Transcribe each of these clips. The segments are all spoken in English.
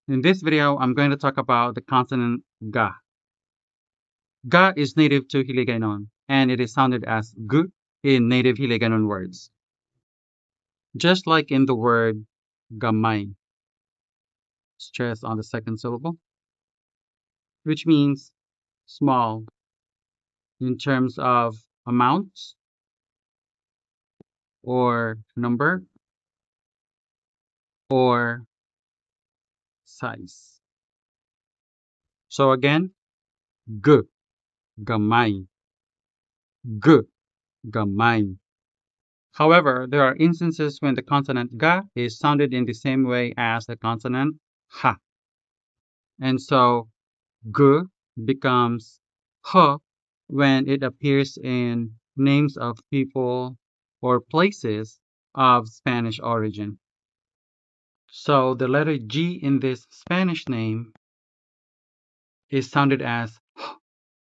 In this video, I'm going to talk about the consonant ga. Ga is native to Hiligaynon, and it is sounded as g in native Hiligaynon words. Just like in the word gamay, stress on the second syllable, which means small in terms of amounts or number or size. So again, g, gamay, g, gamay. However, there are instances when the consonant ga is sounded in the same way as the consonant ha. And so g becomes h when it appears in names of people or places of Spanish origin. So the letter G in this Spanish name is sounded as h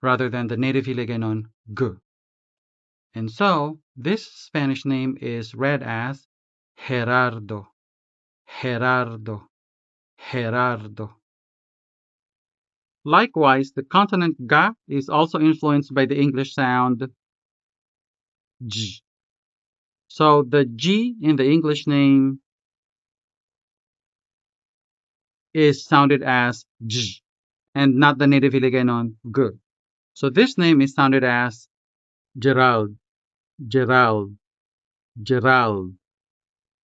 rather than the native Hiligaynon g. And so this Spanish name is read as Gerardo, Gerardo, Gerardo. Likewise, the consonant ga is also influenced by the English sound G. So the G in the English name is sounded as J and not the native Hiligaynon G. So this name is sounded as Gerald, Gerald, Gerald.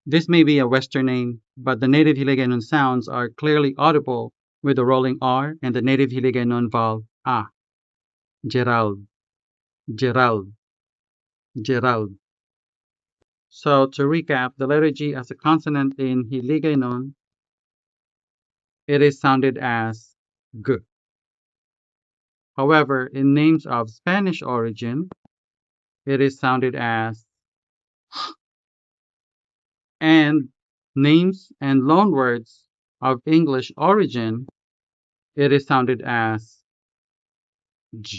This may be a Western name, but the native Hiligaynon sounds are clearly audible with the rolling R and the native Hiligaynon vowel A. Gerald, Gerald, Gerald. So to recap, the letter G as a consonant in Hiligaynon, it is sounded as G. However, in names of Spanish origin, it is sounded as H. And names and loanwords of English origin, it is sounded as J.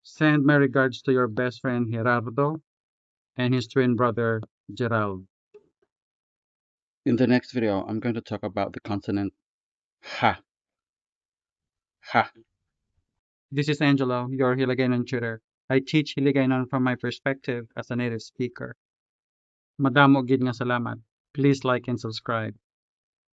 Send my regards to your best friend Gerardo and his twin brother Gerald. In the next video, I'm going to talk about the consonant ha. Ha. This is Angelo, your Hiligaynon tutor. I teach Hiligaynon from my perspective as a native speaker. Madamo gid nga salamat. Please like and subscribe.